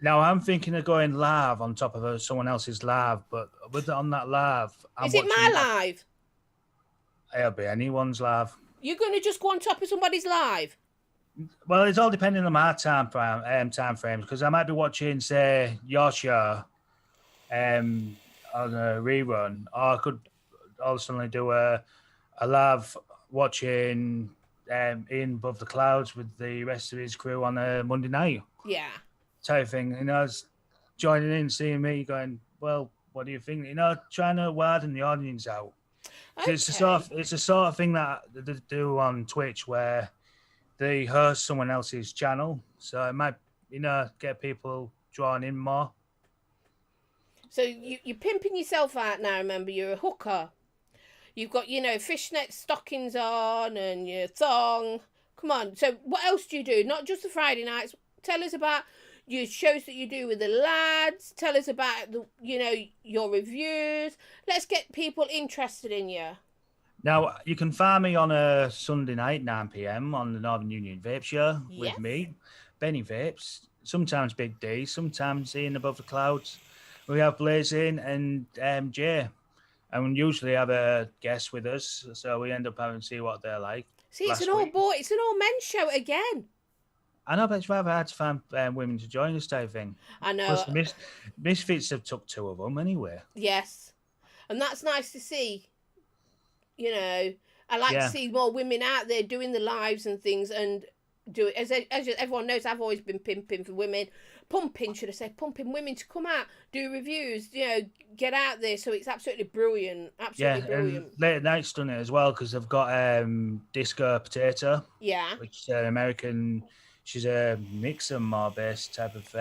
Now, I'm thinking of going live on top of someone else's live, but on that live... Is it my live? It'll be anyone's live. You're going to just go on top of somebody's live? Well, it's all depending on my time frames, because I might be watching, say, your show on a rerun, or I could also do a live watching Ian Above the Clouds with the rest of his crew on a Monday night. Yeah. Type thing. I was joining in, seeing me, going, well, what do you think? Trying to widen the audience out. Okay. It's the sort of thing that they do on Twitch where they host someone else's channel, so it might, get people drawn in more. So you're pimping yourself out now. Remember, you're a hooker. You've got, fishnet stockings on and your thong. Come on. So what else do you do? Not just the Friday nights. Tell us about your shows that you do with the lads. Tell us about your reviews. Let's get people interested in you. Now, you can find me on a Sunday night, 9 p.m. on the Northern Union Vape Show with me, Benny Vapes, sometimes Big D, sometimes Ian Above the Clouds. We have Blazing and Jay. And we usually have a guest with us, so we end up having to see what they're like. See, it's an all men's show again. I know, but it's rather hard to find women to join this type of thing. I know. Plus, Misfits have took 2 of them anyway. Yes. And that's nice to see. I like to see more women out there doing the lives and things and do it. As everyone knows, I've always been pimping for women. Pumping women to come out, do reviews, get out there. So it's absolutely brilliant. Absolutely brilliant. And Late at Night's done it as well because they've got Disco Potato. Yeah. Which is an American... She's a mixer more based type of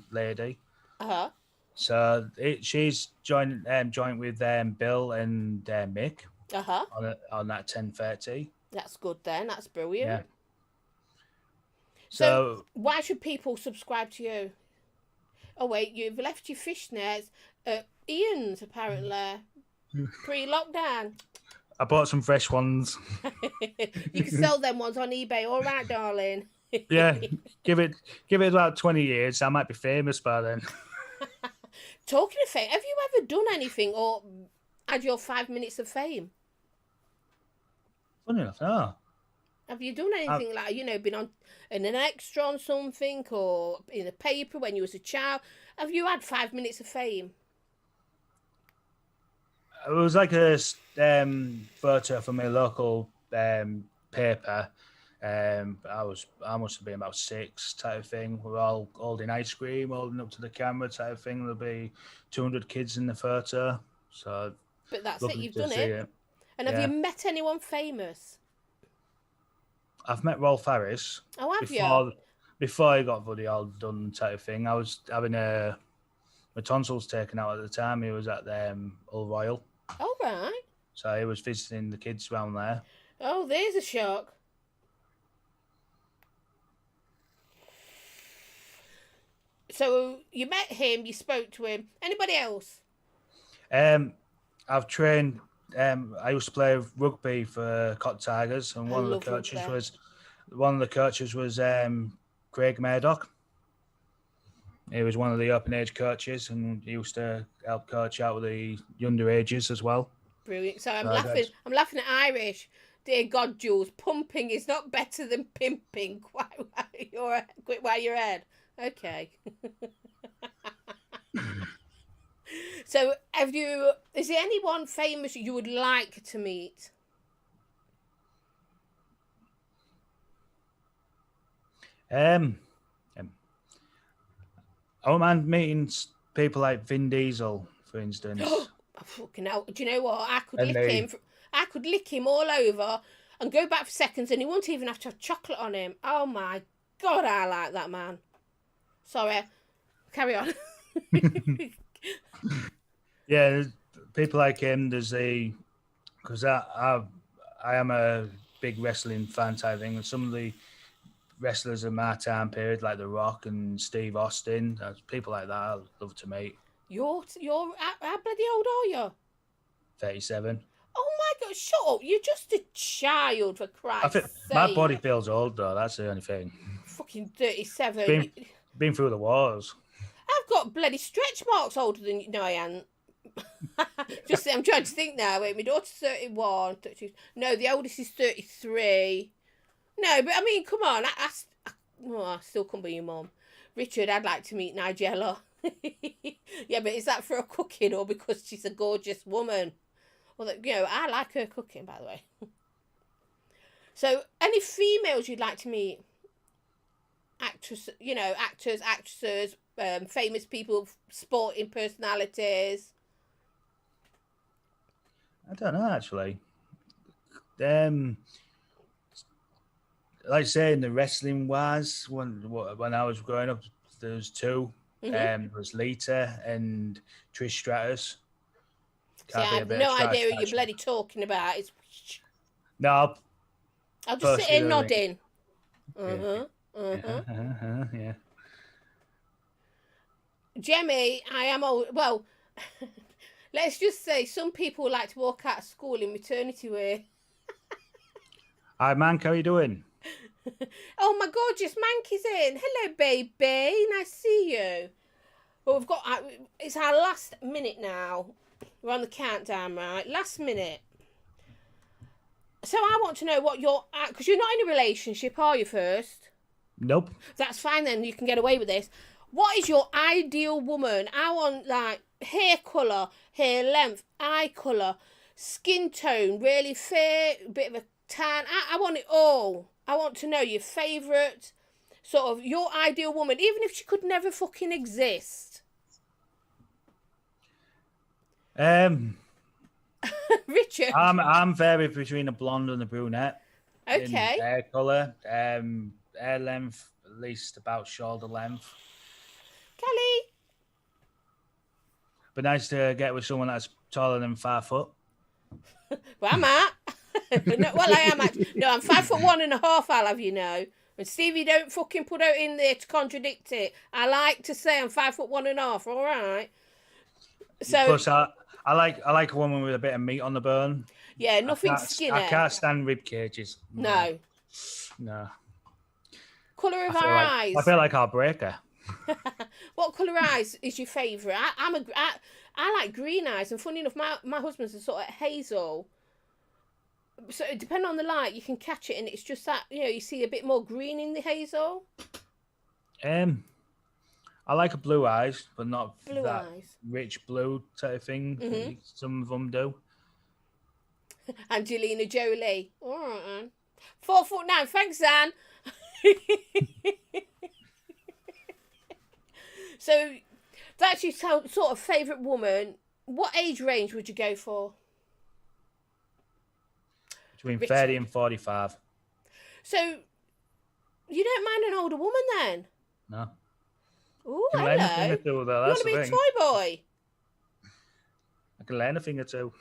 lady. Uh-huh. So she's joined with Bill and Mick. Uh-huh. On that 10:30. That's good then. That's brilliant. Yeah. So why should people subscribe to you? Oh wait, you've left your fishnets at Ian's apparently. Pre-lockdown. I bought some fresh ones. You can sell them ones on eBay. All right, darling. Yeah, give it about 20 years. I might be famous by then. Talking of fame, have you ever done anything or had your 5 minutes of fame? Funny enough, no. Have you done anything like, been on in an extra on something or in a paper when you was a child? Have you had 5 minutes of fame? It was like a photo from my local paper. I must have been about 6 type of thing. We're all holding ice cream, holding up to the camera type of thing. There'll be 200 kids in the photo. So, but that's it. You've done it. it. And have you met anyone famous? I've met Rolf Harris. Oh, have you? Before I got bloody all done type of thing, I was having my tonsils taken out at the time. He was at Hull Royal. Oh, right. So he was visiting the kids around there. Oh, there's a shock. So you met him, you spoke to him. Anybody else? I've trained. I used to play rugby for Cot Tigers, and one of the coaches was Craig Murdoch. He was one of the open age coaches, and he used to help coach out with the underages as well. Brilliant. So I'm laughing at Irish. Dear God, Jules, pumping is not better than pimping. Quite while you're ahead. Okay. So, is there anyone famous you would like to meet? I don't mind meeting people like Vin Diesel, for instance. Fucking hell. Do you know what? I could lick him all over and go back for seconds and he wouldn't even have to have chocolate on him. Oh my God, I like that man. Sorry. Carry on. Yeah, people like him, because I am a big wrestling fan type thing, and some of the wrestlers of my time period, like The Rock and Steve Austin, people like that I'd love to meet. You're how bloody old are you? 37. Oh my God, shut up. You're just a child, for Christ's sake. My body feels old, though. That's the only thing. Fucking 37. Been through the wars. I've got bloody stretch marks older than you. No, I ain't. I'm trying to think now. Wait, my daughter's 31. 32. No, the oldest is 33. No, but I mean, come on. I still can't be your mum. Richard, I'd like to meet Nigella. Yeah, but is that for a cooking or because she's a gorgeous woman? Well, I like her cooking, by the way. So, any females you'd like to meet? Actors, actresses, famous people, sporting personalities. I don't know, actually. Like I say, in the wrestling wise, when I was growing up, there was 2. Mm-hmm. There was Lita and Trish Stratus. See, I have no idea what you're bloody talking about. It's... No, I'll just sit here nodding. Yeah. Jemmy, I am old. Well, let's just say some people like to walk out of school in maternity wear. Hi, Mank, how are you doing? Oh, my gorgeous Mank is in. Hello, baby. Nice to see you. Well, we've got... it's our last minute now. We're on the countdown, right? Last minute. So I want to know what you're... Because you're not in a relationship, are you, first? Nope. That's fine, then. You can get away with this. What is your ideal woman? I want, hair colour, hair length, eye colour, skin tone, really fair, bit of a tan. I want it all. I want to know your favourite, sort of, your ideal woman, even if she could never fucking exist. Richard? I'm very between a blonde and a brunette. Okay. In hair colour, hair length, at least about shoulder length. Kelly? But nice to get with someone that's taller than 5 foot. Well, I'm at. No, well, I am actually. No, I'm 5'1.5", I'll have you know. And Stevie, don't fucking put out in there to contradict it. I like to say I'm 5'1.5", all right? So Plus, I like a woman with a bit of meat on the bone. yeah, nothing I skinny. can't stand rib cages. No. No. Colour of I our eyes. I feel like I'll break her. What colour eyes is your favourite? I like green eyes, and funny enough, my husband's a sort of hazel. So depending on the light, you can catch it, and it's just that you see a bit more green in the hazel. I like a blue eyes, but not Blue that eyes. rich blue type of thing. Mhm. Some of them do. Angelina Jolie. All right, then. 4'9". Thanks, Anne. So that's your sort of favourite woman. What age range would you go for? Between Richard. 30 and 45. So you don't mind an older woman then? No. Oh, I can hello. learn a thing or two, though. You That's want to be the a thing. toy boy? I can learn a thing or two.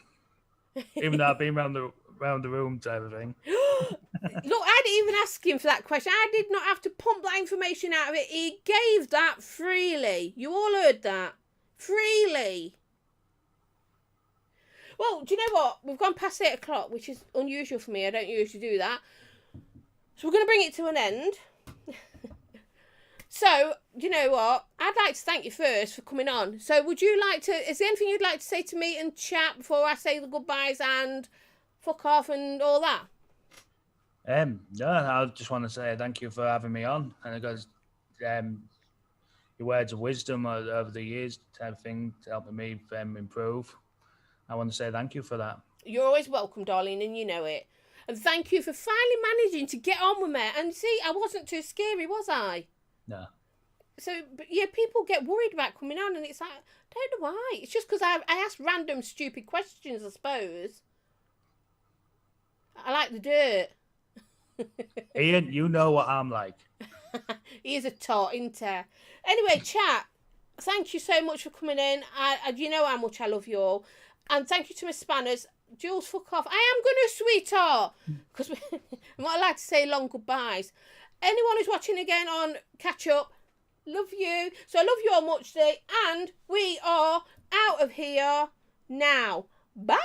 Even though I've been round the room type of thing. Look, I didn't even ask him for that question. I did not have to pump that information out of it. He gave that freely. You all heard that. Freely. Well, do you know what? We've gone past 8 o'clock, which is unusual for me. I don't usually do that. So we're going to bring it to an end. So, you know what? I'd like to thank you first for coming on. So would you like to... Is there anything you'd like to say to me and chat before I say the goodbyes and fuck off and all that? No, I just want to say thank you for having me on. And because your words of wisdom over the years type of thing to helping me improve. I want to say thank you for that. You're always welcome, darling, and you know it. And thank you for finally managing to get on with me. And see, I wasn't too scary, was I? No. So, but yeah, people get worried about coming on, and it's like, I don't know why. It's just because I ask random stupid questions, I suppose. I like the dirt. Ian, you know what I'm like. He is a tot, isn't he? Anyway, chat, thank you so much for coming in. You know how much I love you all. And thank you to my spanners. Jules, fuck off. I am going to, sweetheart. Because I'm not allowed to say long goodbyes. Anyone who's watching again on Catch Up, love you. So I love you all much today. And we are out of here now. Bye.